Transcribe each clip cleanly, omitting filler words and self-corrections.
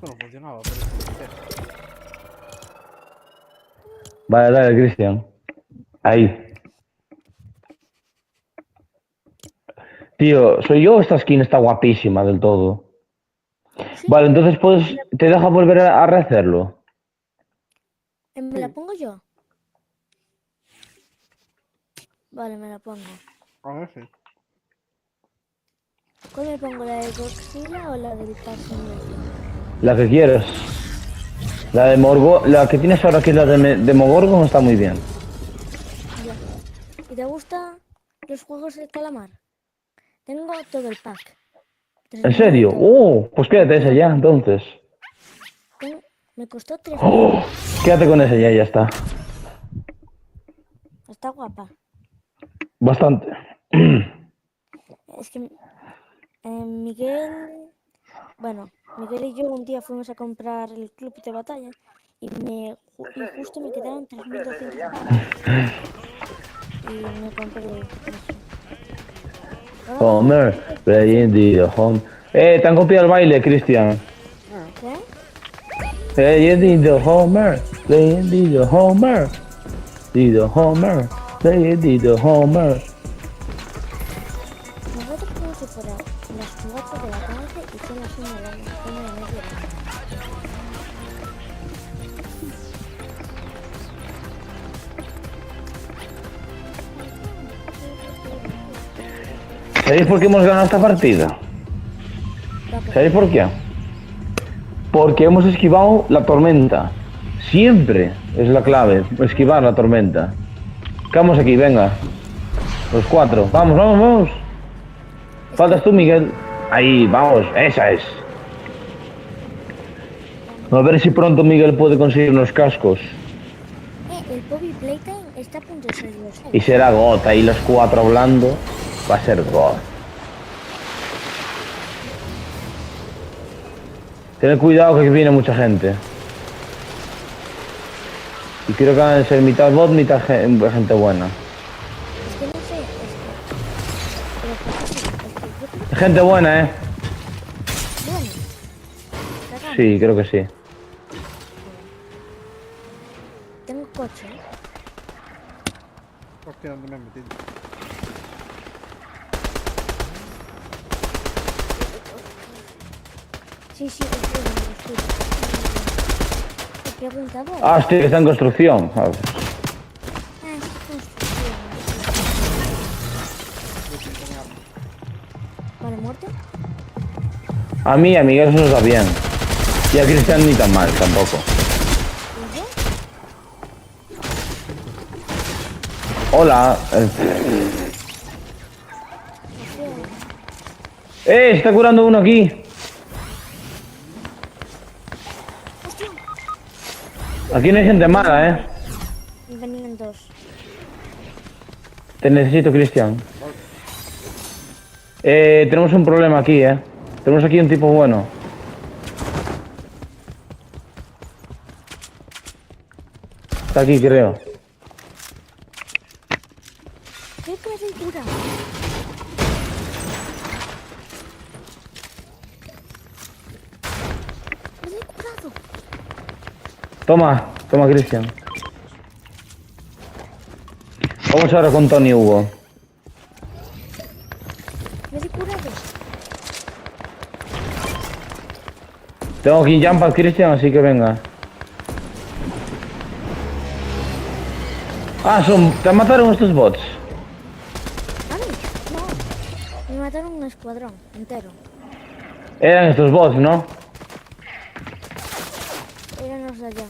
No funcionaba, por eso lo quité. Vale, dale, Cristian. Ahí. Tío, ¿soy yo o esta skin está guapísima del todo? Sí, Vale, entonces puedes... ¿Te deja volver a rehacerlo? me la pongo yo. Vale, me la pongo. A ver si. ¿Cuál me pongo? ¿La de Godzilla o la del Pac-Man? La que quieras. La de Morgo... La que tienes ahora, que es la de Mogorgon, está muy bien. Ya. ¿Y te gustan los juegos del calamar? Tengo todo el pack. ¿En serio? 3.000 Pues quédate esa ya, entonces. Me costó 3.000. ¡Oh! Quédate con esa ya, ya está. Está guapa. Bastante. Es que Miguel... Bueno, Miguel y yo un día fuimos a comprar el club de batalla y justo me quedaron 3.200 pavos. Y me compré eso. Homer, playing the home. Te han copiado el baile, Cristian. ¿Qué? Playing the Homer, playing the Homer. The Homer, playing the Homer. Nosotros fuimos por las 4 de la tarde y son las 1 de la media. ¿Sabéis por qué hemos ganado esta partida? ¿Sabéis por qué? Porque hemos esquivado la tormenta. Siempre es la clave, esquivar la tormenta. Vamos aquí, venga. Los 4. Vamos, vamos, vamos. Faltas tú, Miguel. Ahí, vamos, esa es. A ver si pronto Miguel puede conseguir los cascos. El Bobby Playtime está a punto de salir los Y será God, ahí los 4 hablando. Va a ser God. Tened cuidado que viene mucha gente. Y quiero que van a ser mitad bot, mitad gente buena. Es que no sé, yo creo Gente buena, que bueno. Cagamos. Sí, creo que sí. Tengo coche. Hostia, ¿dónde me he metido? Sí, estoy. He preguntado. Ah, sí, está en construcción. Ah, Es construcción. Yo sí tenía armas. Vale, muerto. a mí, a Miguel se nos da bien. Y a Cristian ni tan mal, tampoco. ¿Y yo? Hola. Está curando uno aquí. Hostia. Aquí no hay gente mala, Venían 2. Te necesito, Cristian. Tenemos un problema aquí, Tenemos aquí un tipo bueno. Está aquí, creo. Creo que me hacen cura. Me he curado. Toma, toma, Cristian. Vamos ahora con Tony Hugo. Me he curado. Tengo aquí jump al Cristian, así que venga. Ah, te mataron estos bots. ¿A mí? No. Me mataron un escuadrón entero. Eran estos bots, ¿no? Eran los de allá.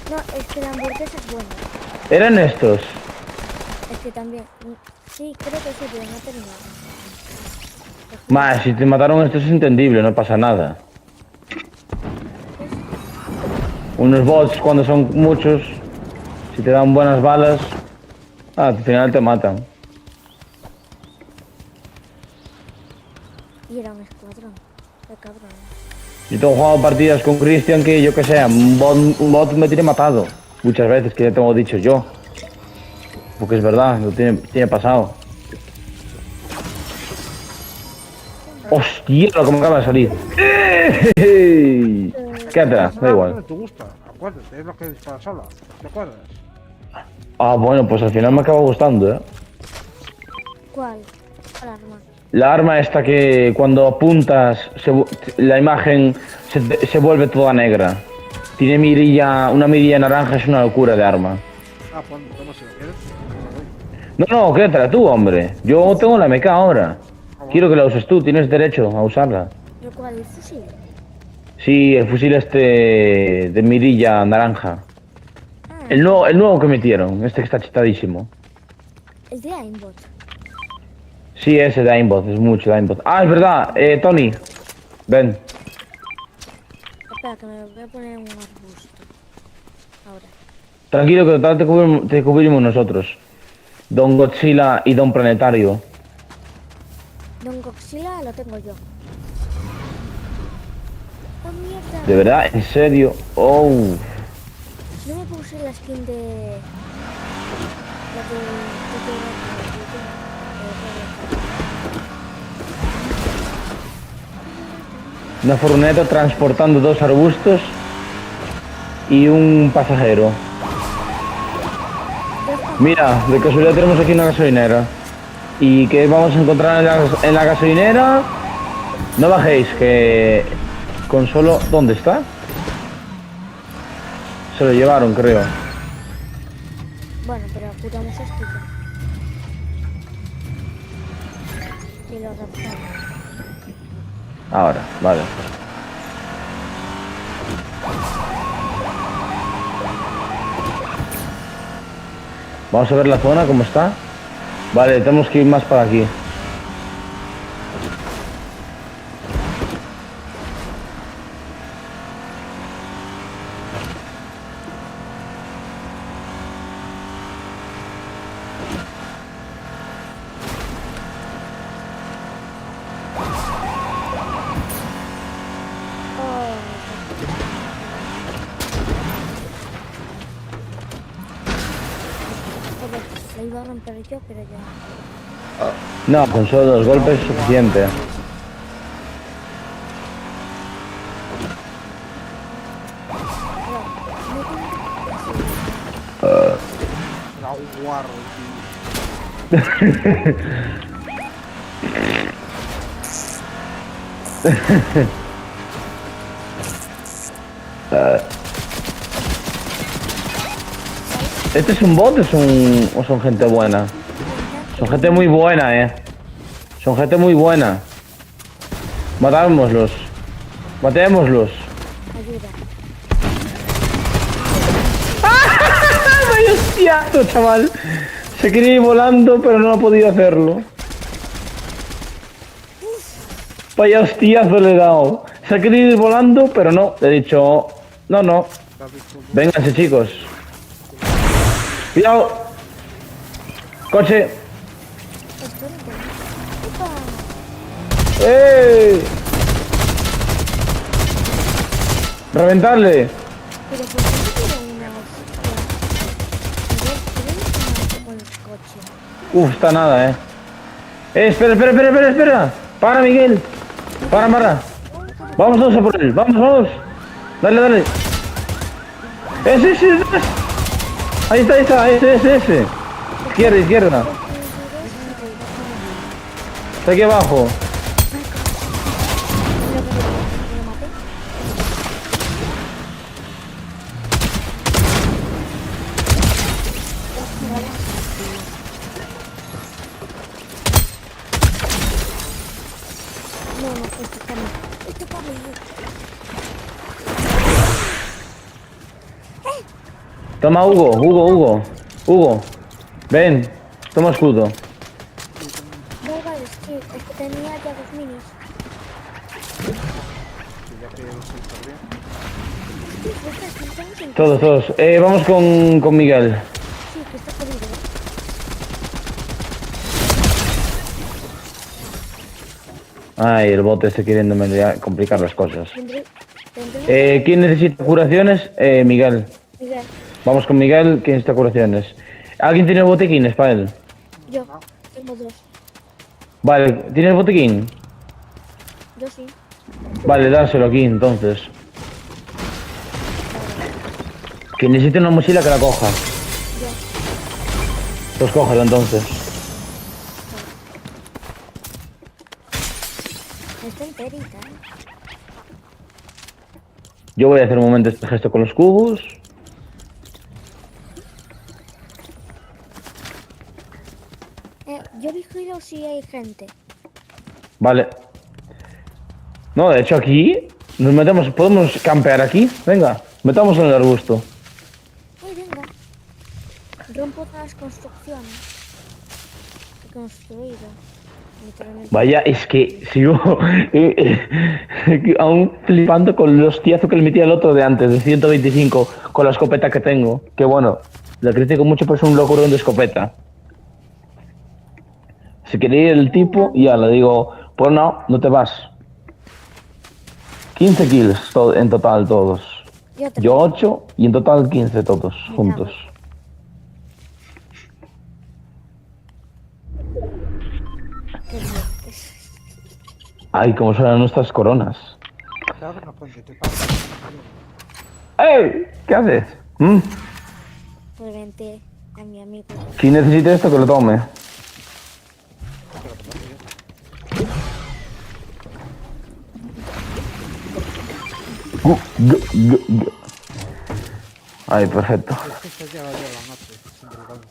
No, es que la hamburguesa es buena. Eran estos. Es que también. Sí, creo que sí, pero no terminado. Más, si te mataron estos es entendible, no pasa nada. Unos bots cuando son muchos, si te dan buenas balas, al final te matan. Y era un escuadrón. Qué cabrón. Yo tengo jugado partidas con Cristian que yo que sé, un bot me tiene matado. Muchas veces, que ya te lo he dicho yo. Porque es verdad, lo tiene pasado. Hostia, lo que me acaba de salir. ¡Ey! Quédatela, da igual. ¿Te gusta? Acuérdate, es lo que dispara sola. ¿Te acuerdas? Ah, bueno, pues al final me acaba gustando, ¿eh? ¿Cuál? ¿Cuál arma? La arma esta que cuando apuntas la imagen se vuelve toda negra. Tiene mirilla, una mirilla naranja, es una locura de arma. Ah, pues toma si lo quieres. No, no, quédatela tú, hombre. Yo tengo la MK ahora. Quiero que la uses tú, tienes derecho a usarla. ¿Pero cuál? ¿El fusil? Sí, el fusil este de mirilla naranja. Ah, El nuevo que metieron, este que está chetadísimo. el de aimbot. Sí, ese de aimbot, es mucho de aimbot. Ah, es verdad, Tony. Ven. Espera, que me voy a poner en un arbusto. Ahora. Tranquilo que total te cubrimos nosotros. Don Godzilla y Don Planetario. Don Godzilla lo tengo yo. ¡Oh, mierda! ¿De verdad? ¿En serio? Oh. No me puse la skin de... La Una furgoneta transportando 2 arbustos y un pasajero. Mira, de casualidad tenemos aquí una gasolinera. ¿Y qué vamos a encontrar en la gasolinera? No bajéis, que con solo... ¿Dónde está? Se lo llevaron, creo. Bueno, pero curamos esto ya. Y lo raptamos. Ahora, vale. Vamos a ver la zona, cómo está. Vale, tenemos que ir más para aquí. Joder, la iba a romper yo, pero ya. No, con solo 2 golpes es suficiente. Era un guarro, tío. ¿Este es un bot o son gente buena? Son gente muy buena, Son gente muy buena. Matámoslos. Matémoslos. Ayuda. ¡Vaya hostiazo, chaval! Se quería ir volando, pero no ha podido hacerlo. Vaya hostiazo le he dado. Se ha querido ir volando, pero no. Le he dicho, no, no. Vénganse, chicos. Cuidado. Coche. Espérate. ¡Opa! ¡Eh! ¡Reventarle! Pero ¿por qué no tiene una hostia? Con el coche. Uf, está nada, espera, espera, espera, espera, espera. Para, Miguel. Para. Vamos todos a por él. Vamos. Dale, dale. Ese. Ahí está, ese. Izquierda. Está aquí abajo. No, este para mí. Este para mí. Toma, Hugo. Ven. Toma escudo. Vale, es que tenía ya 2 minis. Que ya que los hizo bien. Todos. Vamos con Miguel. Sí, que está jodido. Ay, el bote está queriéndome complicar las cosas. Tendré ¿Quién necesita curaciones? Miguel. Miguel, Vamos con Miguel, ¿quién necesita curaciones? ¿Alguien tiene botiquines para él? yo tengo 2. Vale, ¿tienes botiquín? Yo sí. Vale, dárselo aquí entonces. Que necesite una mochila que la coja. Ya. Pues cógela entonces. Está enterita, Yo voy a hacer un momento este gesto con los cubos. Yo vigilo si hay gente. Vale. No, de hecho aquí nos metemos, podemos campear aquí. Venga, metamos en el arbusto. Ay, venga. Rompo todas las construcciones. He construido. Literalmente. Vaya, es que sigo aún flipando con el hostiazo que le metí al otro de antes, de 125, con la escopeta que tengo. Que bueno, le critico mucho, pero es un locurón de escopeta. Si quería ir el tipo, ya le digo, pues no, no te vas. 15 kills en total todos. Yo 8 y en total 15 todos juntos. Qué bien. Ay, cómo suenan nuestras coronas. Te hago una fuente, te paso. ¡Ey! ¿Qué haces? Reventé a mi amigo. Si necesita esto, que lo tome. Ay, perfecto. Es que esto lleva ya la noche, sin vergüenza.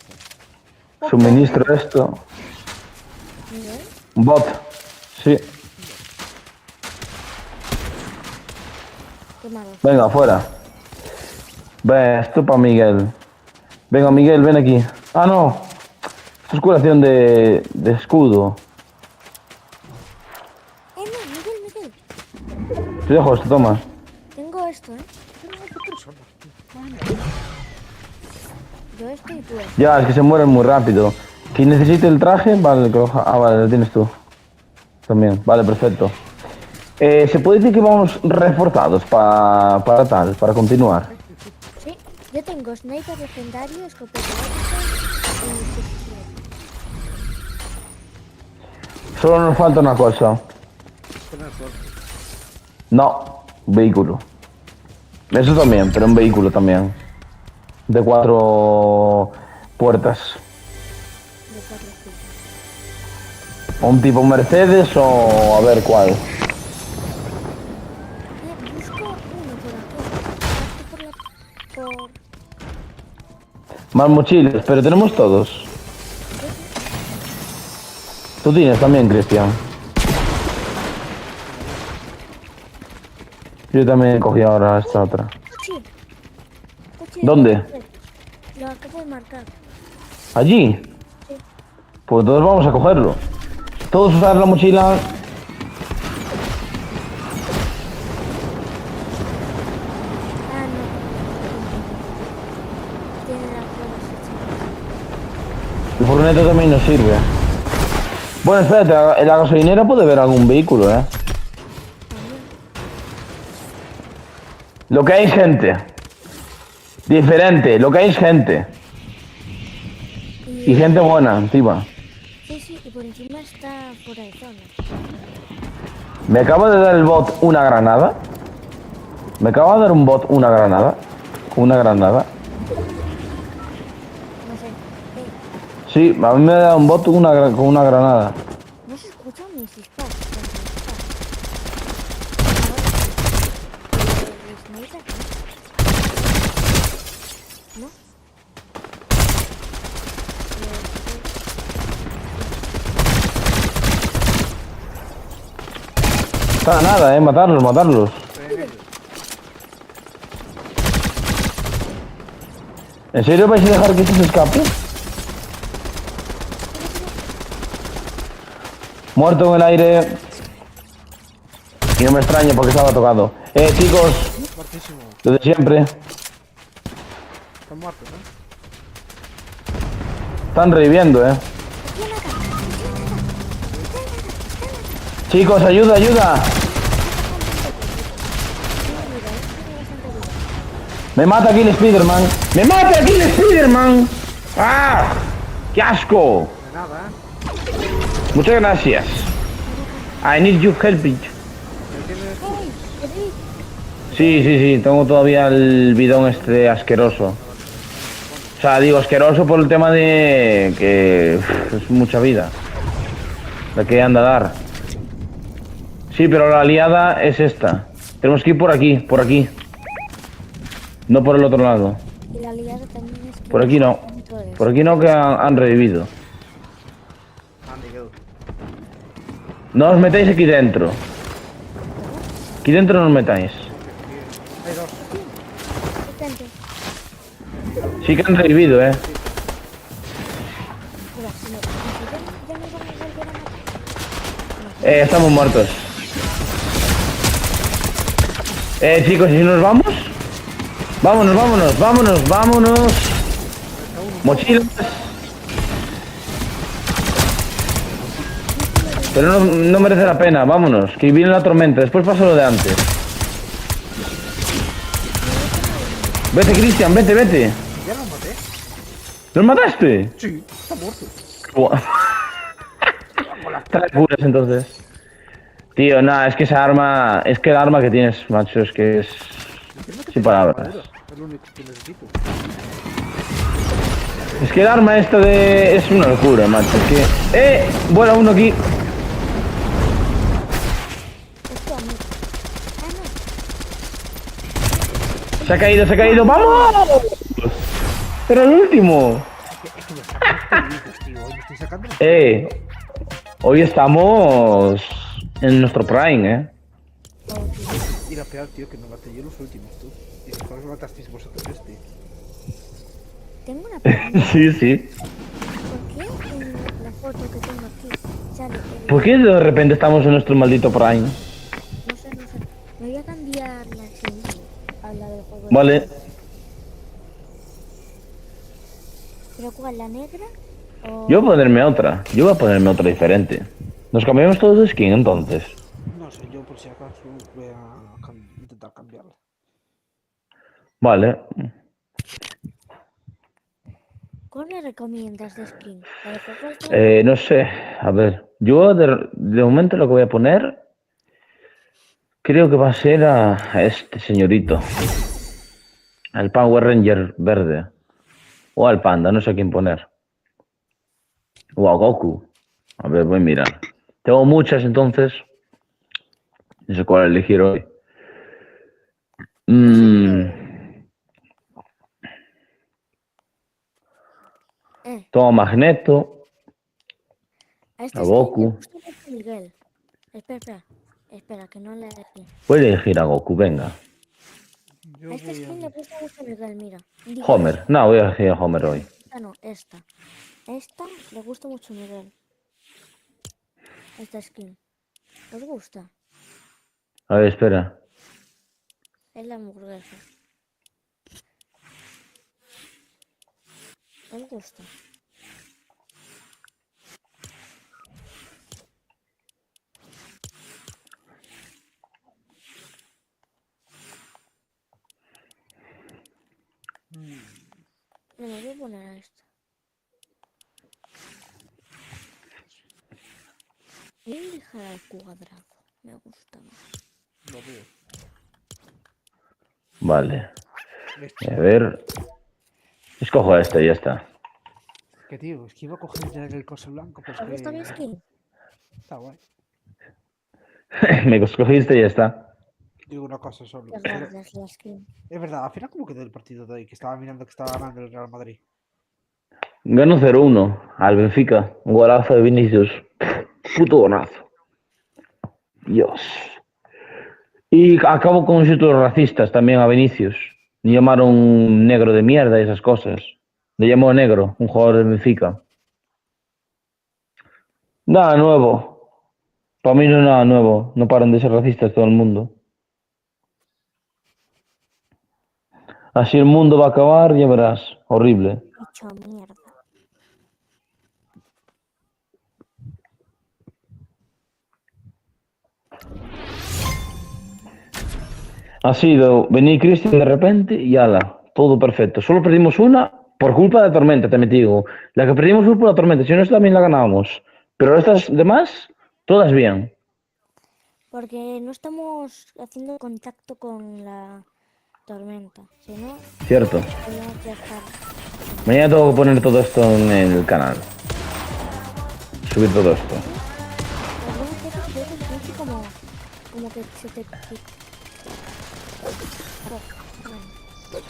Suministro esto. ¿Miguel? Un bot. Sí. Qué malo. Venga, afuera. Ve, esto para Miguel. Venga, Miguel, ven aquí. Ah, no. Esto es curación de escudo. No, Miguel. Te dejo esto, toma. Tengo esto, Pero no, ¿qué persona? Madre. Yo esto y tú esto. Ya, es que se mueren muy rápido. Quien necesite el traje, vale, que lo ah, vale, lo tienes tú. También, vale, perfecto. ¿Se puede decir que vamos reforzados para tal, para continuar? Sí, yo tengo sniper legendario, escopeta óptica y fusil. Solo nos falta una cosa. Tener suerte. No, vehículo. Eso también, pero un vehículo también. De 4 puertas. De 4 filas. Un tipo Mercedes o a ver cuál. Busco uno por aquí. Por Más mochilas, pero tenemos todos. Tú tienes también, Cristian. Yo también cogí ahora esta otra. Coche. Coche. ¿Dónde? Lo acabo de marcar. ¿Allí? Sí. Pues todos vamos a cogerlo. Todos usar la mochila. Ah, no. Tiene las pruebas hechas. El furgoneta también nos sirve. Bueno, espérate, en la gasolinera puede haber algún vehículo, ¿eh? Lo que hay es gente. Diferente, lo que hay es gente. Y gente buena, encima. Sí, sí, y por encima está fuera de zona. Me acaba de dar el bot una granada. Me acaba de dar un bot una granada. Una granada. No sé. Sí, a mí me ha dado un bot con una granada. No se escuchan mis disparos. ¿No? Está nada, matarlos, matarlos. ¿En serio vais a dejar que esto se escape? Muerto en el aire. Y no me extraña porque estaba tocado. Chicos, Muertísimo. lo de siempre. Están muertos, ¿eh? Están reviviendo, Chicos, ayuda, ayuda. Me mata aquí el Spiderman. ¡Me mata aquí el Spiderman! ¡Ah! ¡Qué asco! De nada, ¿eh? Muchas gracias. I need your help. ¿Me tienes? Sí, sí, sí, tengo todavía el bidón este asqueroso. O sea, digo asqueroso por el tema de que es mucha vida. La que anda a dar. Sí, pero la aliada es esta. Tenemos que ir por aquí, por aquí. No por el otro lado. Y la liada también es que Por aquí no. cuánto es. Por aquí no, que han revivido. Ande, quedo. No os metáis aquí dentro. Aquí dentro no os metáis. Hay dos. Detente. Sí que han revivido, Mira, si me ya me van a volver a matar. Estamos muertos. Chicos, ¿y si nos vamos? Vámonos, vámonos, vámonos, vámonos. Mochilas. Pero no merece la pena, vámonos, que viene la tormenta, después pasa lo de antes. Vete, Cristian, vete, vete. ¿Ya los maté? ¿Los mataste? Sí, está muerto. Buah. Trae puras entonces. Tío, nada, es que esa arma, es que el arma que tienes, macho, es que es sin palabras. Es lo único que necesito. Es que el arma esta de es una locura, macho, es que vuela uno aquí. Esto a mí. Ah, no. Se ha caído, ¡vamos! Pero el último. Es que me sacan los tío. Hoy me estoy sacando los Hoy estamos en nuestro prime, Oh, tío. Y la peor, tío, que me maté yo los últimos, tú. Y después me matasteis vosotros este. Tengo una pregunta. Sí, sí. ¿Por qué en la foto que tengo aquí sale el... ¿Por qué de repente estamos en nuestro maldito prime? No sé, no sé. Me voy a cambiar la skin a la del juego. Vale. ¿Pero cuál? ¿La negra? O... Yo voy a ponerme otra. Yo voy a ponerme otra diferente. Nos cambiamos todos de skin entonces. No sé, yo por si acaso voy a intentar cambiarla. Vale. ¿Cuál me recomiendas de skin? ¿La de juego? No sé. A ver. Yo de momento lo que voy a poner. Creo que va a ser a este señorito. Al Power Ranger verde. O al panda, no sé a quién poner. O a Goku. A ver, voy a mirar. Tengo muchas entonces. No sé cuál elegir hoy. Toma Magneto. A este A skin Goku. le gusta mucho Miguel. Espera, que no le elegí. Voy a elegir a Goku, venga. Yo A este voy skin le gusta mucho Miguel, mira. Digo, Homer. No, voy a elegir a Homer hoy. esta no, esta. Esta le gusta mucho Miguel. Esta skin. ¿Os gusta? A ver, espera. Es la hamburguesa. ¿Os gusta? Bueno, voy a poner a esta. Voy a dejar al cuadrado. Me gusta más. lo veo. Vale. Este. A ver. Escojo este y ya está. Que tío, es que iba a coger ya el coso blanco, pero ¿Os es gusta mi que... skin? Está guay. Me escogiste y ya está. Digo una cosa solo. Muchas Pero gracias, la skin. es verdad, al final cómo quedó el partido de hoy, que estaba mirando que estaba ganando el Real Madrid. Gano 0-1 al Benfica. Un golazo de Vinicius. Puto golazo. Dios. Y acabo con insultos racistas también a Vinicius. Le llamaron negro de mierda y esas cosas. Le llamó negro, un jugador de Benfica. Nada nuevo. Para mí no es nada nuevo. No paran de ser racistas todo el mundo. Así el mundo va a acabar, ya verás. Horrible. Hecho mierda. Ha sido venir Cristian de repente y ala, todo perfecto. Solo perdimos una por culpa de la tormenta, te digo. La que perdimos fue por la tormenta, si no, esta también la ganábamos. Pero estas demás, todas bien. Porque no estamos haciendo contacto con la tormenta. Si no, Cierto. podríamos ya estar. Mañana tengo que poner todo esto en el canal. Subir todo esto. Algunas veces creo que siente como que se te quita. Bueno.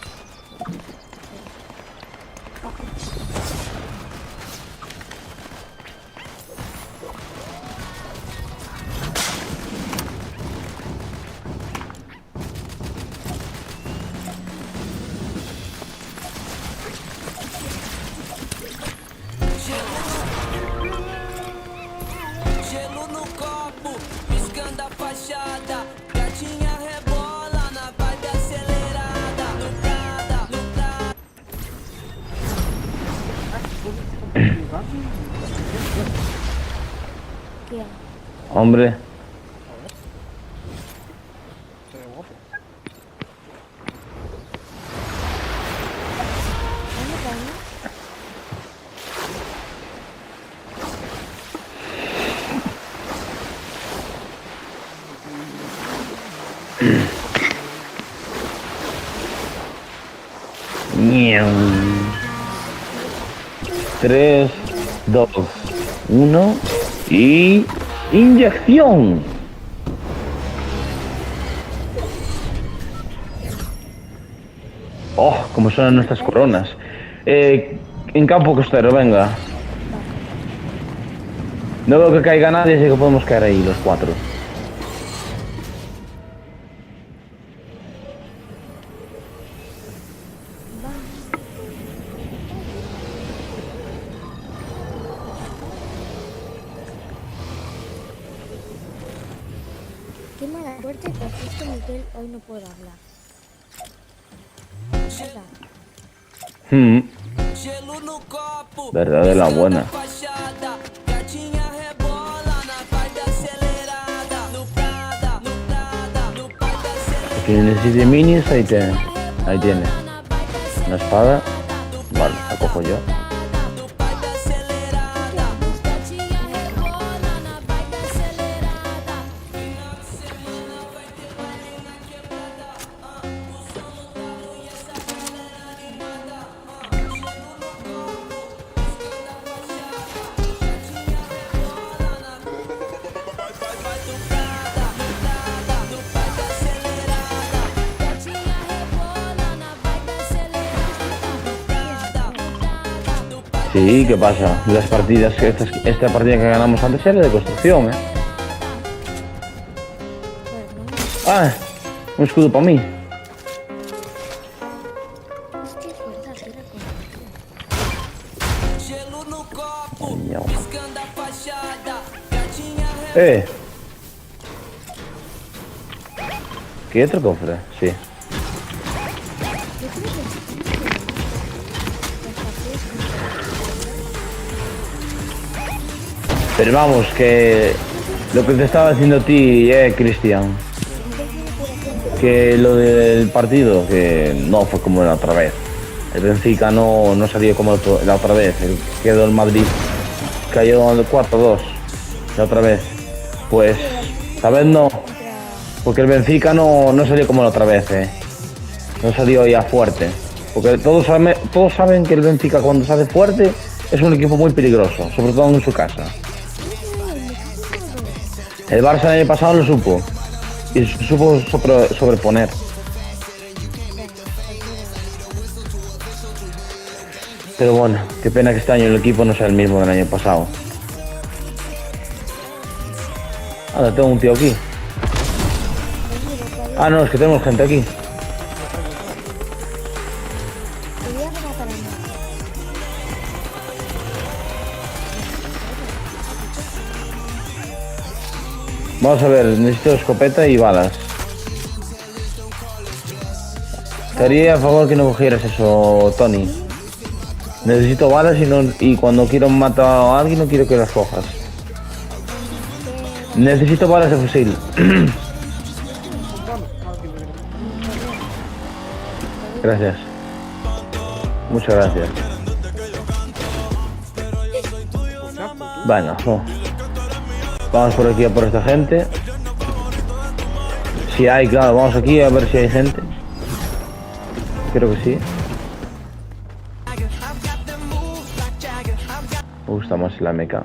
Gelo no copo, piscando a fachada. Gatinha rebola na vibe acelerada. No Prada, no Prada. ¿Quién? Hombre, Se ve guapo. ¿Dónde cae? Miau. 3, 2, 1 y inyección. Oh, como suenan nuestras coronas. En campo costero, venga. No veo que caiga nadie, así que podemos caer ahí los 4. Qué mala suerte que justo Miguel hoy no puede hablar. ¿Verdad? Gelo no copo, Verdad de la buena. fachada. Gatinha rebola na vibe acelerada. No Prada, no Prada, no vibe acelerada. Si necesite minis, ahí tienes. Una espada. Vale, la cojo yo. No vibe acelerada. Gatinha rebola na vibe acelerada. Final de semana vai ter baile na quebrada. O som no talo e essa galera animada. Gelo no copo, piscando a fachada. Gatinha rebola na vai do Prada, no Prada, no vibe acelerada. Gatinha rebola na vibe acelerada. Prada, no Prada, no vibe Sí, ¿qué pasa? Las partidas, esta partida que ganamos antes era de construcción, ¿eh? Pues no. Ah, un escudo para mí. Hostia, es verdad que era con. Gelo no copo, Miau. piscando a fachada. Gatinha ¿Qué otro cofre? Sí. Yo creo que sí. Las partidas Pero vamos, que lo que te estaba diciendo a ti, Cristian, que lo del partido, que no fue como la otra vez. El Benfica no salió como la otra vez. Quedó el Madrid, cayó al 4-2 la otra vez. Pues, esta vez no, porque el Benfica no salió como la otra vez, No salió ya fuerte. Porque todos saben que el Benfica cuando sale fuerte es un equipo muy peligroso, sobre todo en su casa. El Barça el año pasado lo supo y supo sobreponer. Pero bueno, qué pena que este año el equipo no sea el mismo del año pasado. Ah, tengo un tío aquí. Ah, no, es que tenemos gente aquí. Quería rematar a mí. Vamos a ver, necesito escopeta y balas. Te haría a favor que no cogieras eso, Tony. Necesito balas y cuando quiero matar a alguien no quiero que las cojas. Necesito balas de fusil. Gracias. Muchas gracias. Venga, vamos por aquí a por esta gente. Si hay, claro, vamos aquí a ver si hay gente. Creo que sí. Me gusta más la meca.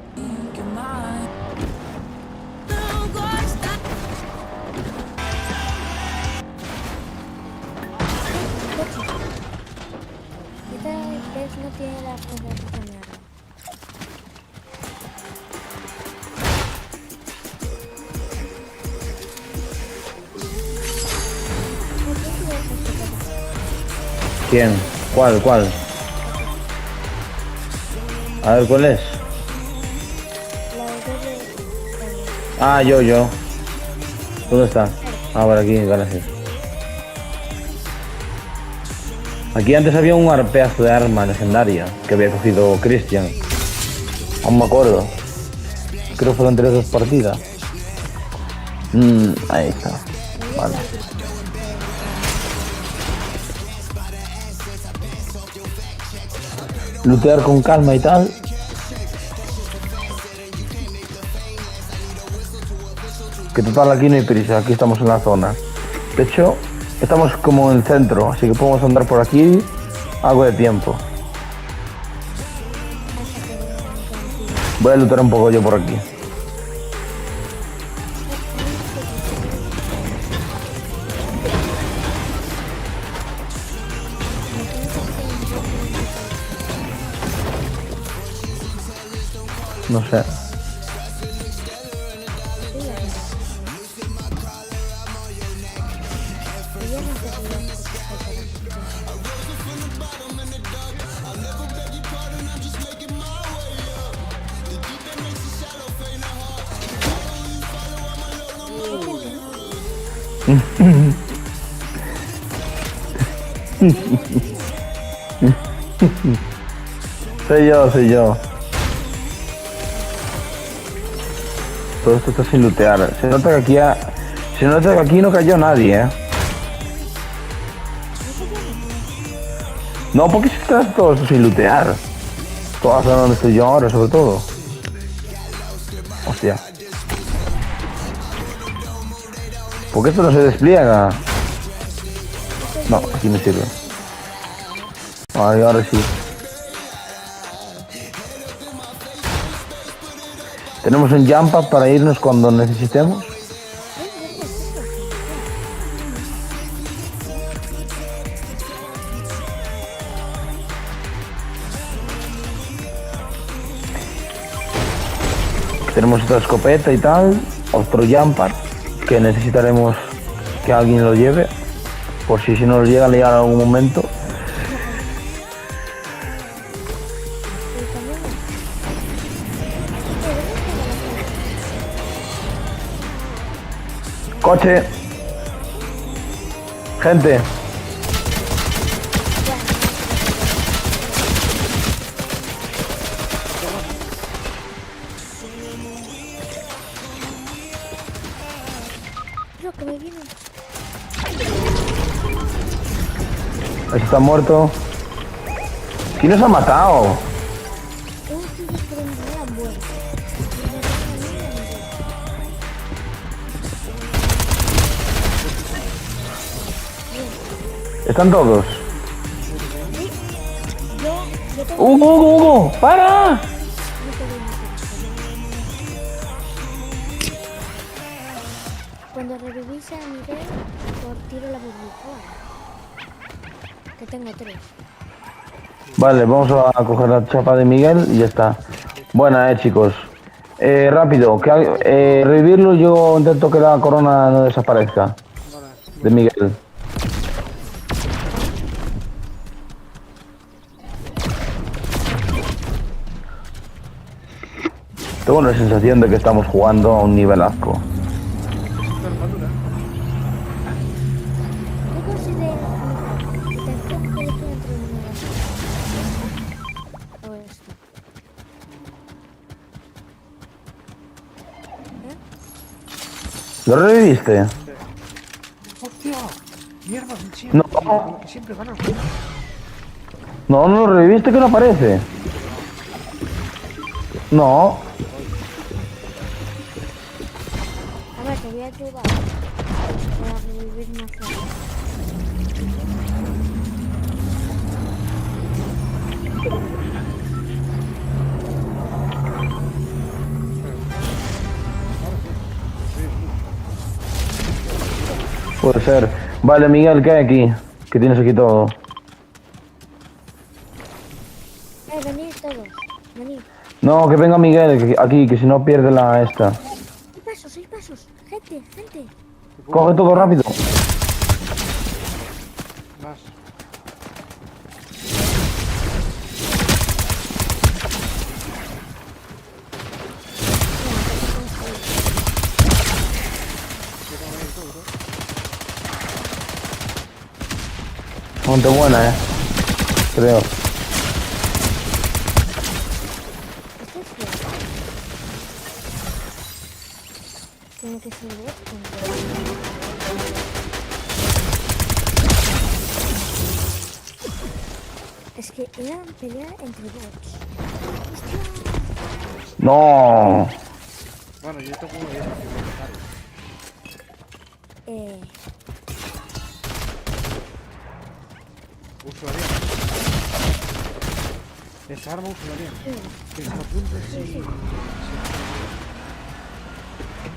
Esta vez no tiene la fuerza de cambiarla. ¿Quién? ¿Cuál? ¿Cuál? A ver, ¿cuál es? La de Ah, yo. ¿Dónde está? Ah, por aquí, gracias. Aquí antes había un pedazo de arma legendaria que había cogido Christian. Aún me acuerdo. Creo que fueron 3 partidas. Ahí está. Vale. Lootear con calma y tal. Que total aquí no hay prisa, aquí estamos en la zona. De hecho, estamos como en el centro, así que podemos andar por aquí algo de tiempo. Voy a lootear un poco yo por aquí. No sé. Soy yo. Todo esto está sin lootear. Se nota que aquí no cayó nadie, No, porque está todo esto sin lootear. Toda la zona donde estoy yo ahora, sobre todo. Hostia. ¿Por qué esto no se despliega? No, aquí me sirve. Vale, ahora sí. Tenemos un jump pad para irnos cuando necesitemos. Tenemos otra escopeta y tal, otro jump pad que necesitaremos que alguien lo lleve, por si nos llega a liar en algún momento. Coche. Gente. Creo que me viene. Ahí está muerto. ¿Quién nos ha matado? Un tío que me han muerto. Están todos. Yo tengo Hugo! ¡Para! no te doy mucho. Cuando revivís a Miguel, por tiro la burbuja. Que tengo 3. Vale, vamos a coger la chapa de Miguel y ya está. Buena, chicos. Rápido, revivirlo, yo intento que la corona no desaparezca. De Miguel. Tengo la sensación de que estamos jugando a un nivel asco. ¿Qué considero que te estoy entre o esto? ¿Lo reviviste? ¡Hostia! ¡Mierda! No. Como que siempre gana. No, no lo reviviste, que no aparece. No. A ver, te voy a ayudar. vivir en una zona. Puede ser. Vale, Miguel, ¿qué hay aquí? Que tienes aquí todo. Venid todos, venid. No, que venga Miguel aquí, que si no pierde la esta. 6 pasos, gente, gente. Coge todo rápido. Más. Ponte buena, creo. Este es fiel. Tiene que ser bot. Es que era pelea entre bots. No. Bueno, yo tengo uno de esos que voy a matar. Usuario. Esa arma usuario. Que está a punto de sí.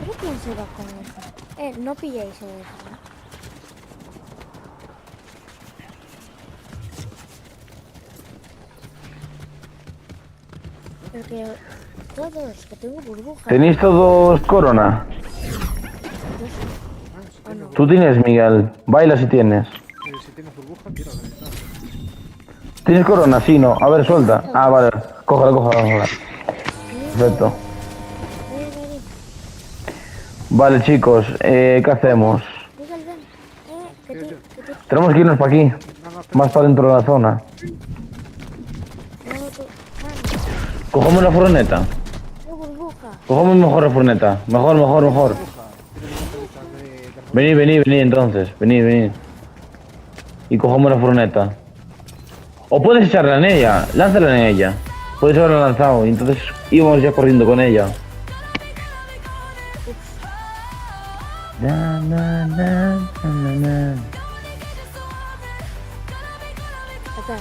¿Pero quién se va con eso? No pilléis eso. Pero que todos, que tengo burbujas. ¿Tenéis todos corona? Tú tienes, Miguel. Baila si tienes. Si tienes burbuja, quiero reventar. ¿Tienes corona? Sí, no. A ver, suelta. Ah, vale. Cógela. Perfecto. Vale, chicos. ¿Qué hacemos? Miguel, ven. Tenemos que irnos para aquí. Más para dentro de la zona. Cogemos la furgoneta. Cogemos mejor la furgoneta. Mejor. Venid entonces. Venid. Y cogemos la furgoneta. O puedes echarla en ella. Lánzala en ella. Puedes haberla lanzado. Y entonces íbamos ya corriendo con ella. Acá.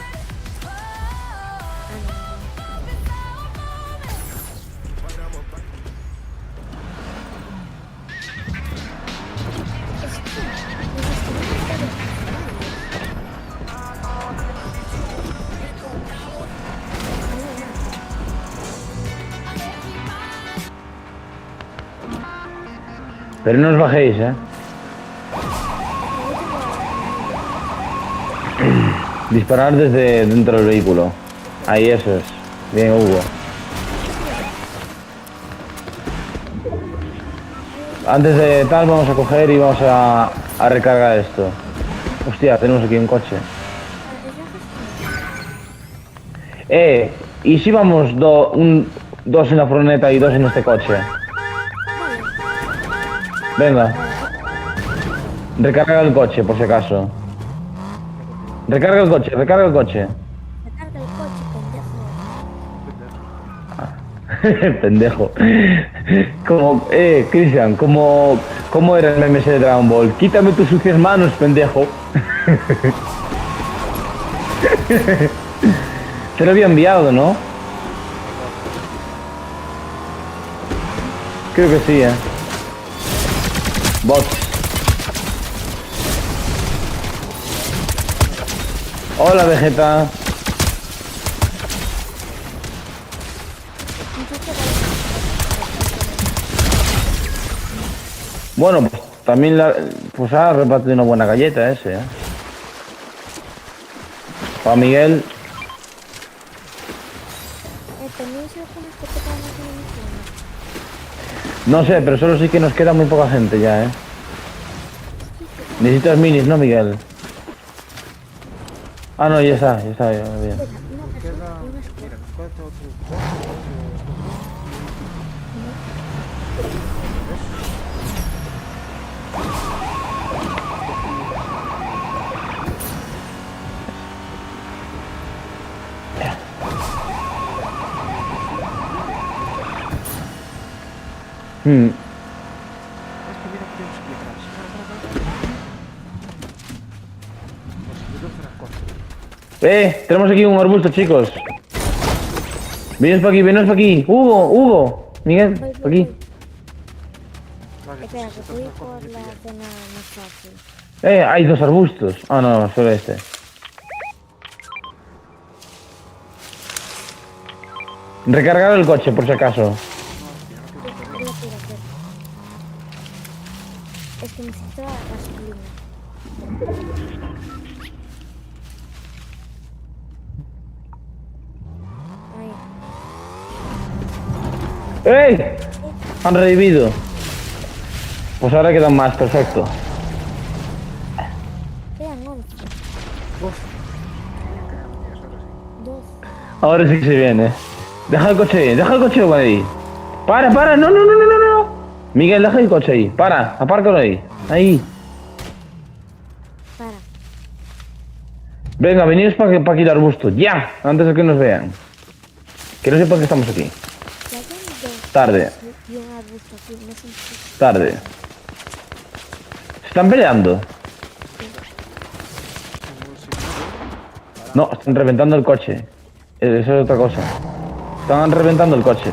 Pero no os bajéis, Disparar desde dentro del vehículo. Ahí, eso es. Bien, Hugo. Antes de tal, vamos a coger y vamos a recargar esto. Hostia, tenemos aquí un coche. ¿Y si vamos dos en la furgoneta y dos en este coche? Venga. Recarga el coche, por si acaso. Recarga el coche. Recarga el coche, Pendejo. pendejo. Como, Cristian, ¿cómo era el meme ese de Dragon Ball? Quítame tus sucias manos, pendejo. Te lo había enviado, ¿no? Creo que sí, Bots. Hola, Vegeta. Bueno, pues también pues ha repartido una buena galleta ese, Para Miguel. ¿Tenéis alguna escopeta más de munición? No sé, pero solo sí que nos queda muy poca gente ya, Necesitas minis, ¿no, Miguel? Ah, no, ya está, bien. Queda. Mira, ¿cuál es otro? Es que mira que tienes que ir atrás. Tenemos aquí un arbusto, chicos. Vienes para aquí, vienes para aquí. Hugo, Miguel, Voy, para voy, aquí. voy. Vale, Espera, pues que esto es voy una por la cornetilla. zona más fácil. Hay dos arbustos. Ah, no, solo este. Recargar el coche, por si acaso. Hostia, no quiero correr. Voy a tirar, espera. Es que necesito gasolina. Ahí. ¡Ey! Han revivido. Pues ahora quedan más, perfecto. Quedan 11, Uf. Ya es ahora sí. 12. Ahora sí que se viene. Deja el coche ahí. Para, no. Miguel, deja el coche ahí. Apárcalo ahí. Ahí. Para. Venga, veniros para aquí el arbusto. Ya, antes de que nos vean. Que no sepan que estamos aquí. Ya hay dos. Tarde. Y un arbusto aquí, no sé si... Tarde. ¿Se están peleando? Como si No, están reventando el coche. Eso es otra cosa. Están reventando el coche.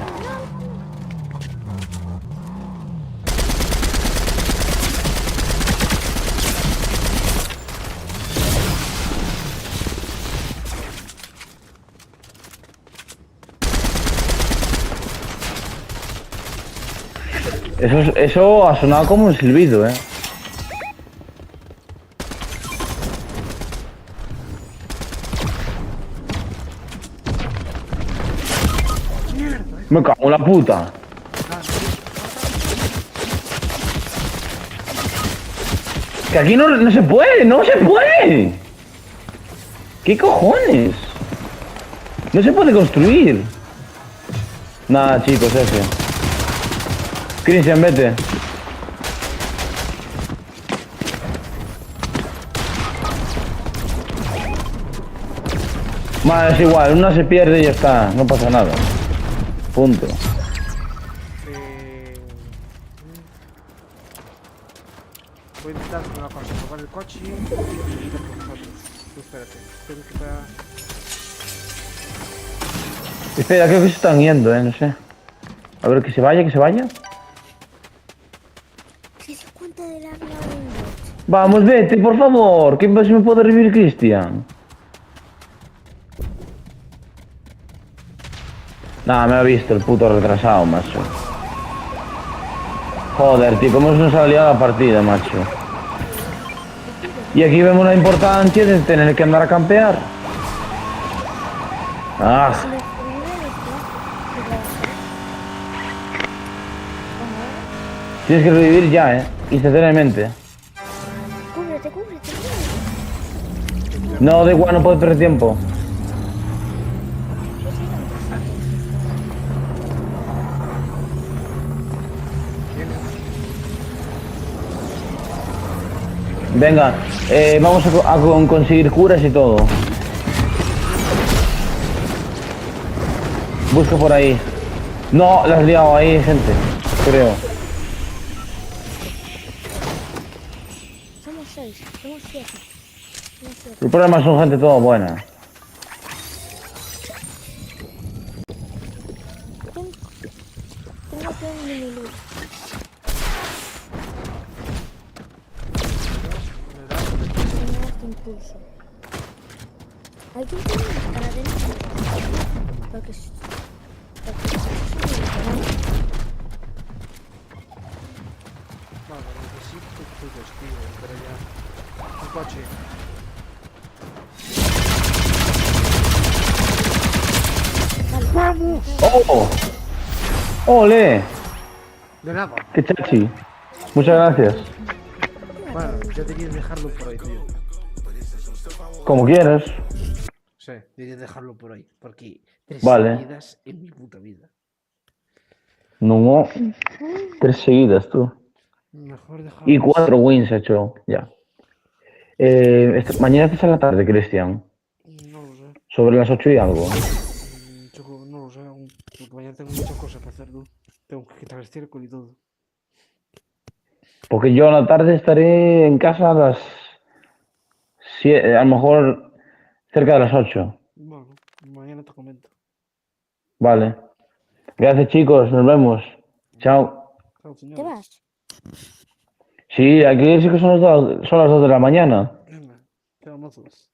Eso ha sonado como un silbido, ¿eh? Me cago en la puta. Que aquí no se puede, no se puede. ¿Qué cojones? No se puede construir. Nada, chicos, ese. Christian, vete. Vale, es igual, una se pierde y ya está, no pasa nada. Punto. voy a intentar hacer una cosa, robar el coche y ir a por nosotros. Tú espérate, tengo que para... Espera, creo que se están yendo, no sé. A ver, que se vaya. ¿Se dio cuenta del arma de un bot? Vamos, vete, por favor. ¿Qué si me puede revivir Cristian? Nah, me ha visto el puto retrasado, macho. Joder, tío, cómo se nos ha liado la partida, macho. Y aquí vemos la importancia de tener que andar a campear. Ah, Si lo escribe, tienes que revivir ya, instantáneamente. cúbrete. No, da igual, no puedes perder tiempo. Venga, vamos a conseguir curas y todo. Busca por ahí. No, la has liado ahí, gente. Creo. Somos 6, somos 7. El problema son gente toda buena. Tengo que un mini luz. Me das impulso. ¿Alguien tiene una cara dentro? Porque es... Vale, necesito tu testigo, pero ya... Un coche. ¡Vamos! ¡Oh! ¡Ole! De nada. ¡Qué chachi! Muchas gracias. Bueno, ya deberías dejarlo por ahí, tío. Como quieras. Sí, deberías dejarlo por ahí. Porque 3 Vale. seguidas en mi puta vida. No, 3 seguidas, tú. Mejor dejarlo. Y 4 wins he hecho ya. Mañana estás a la tarde, Cristian. No lo sé. Sobre las 8 y algo. No lo sé aún. Porque mañana tengo muchas cosas que hacer, tú. Tengo que quitar el estiércol y todo. Porque yo a la tarde estaré en casa a las 7, a lo mejor cerca de las 8. Bueno, mañana te comento. Vale. Gracias, chicos. Nos vemos. Chao. Chao, ¿Te señores. vas? Sí, aquí sí que son las 2 de la mañana. Venga, chao, mozos.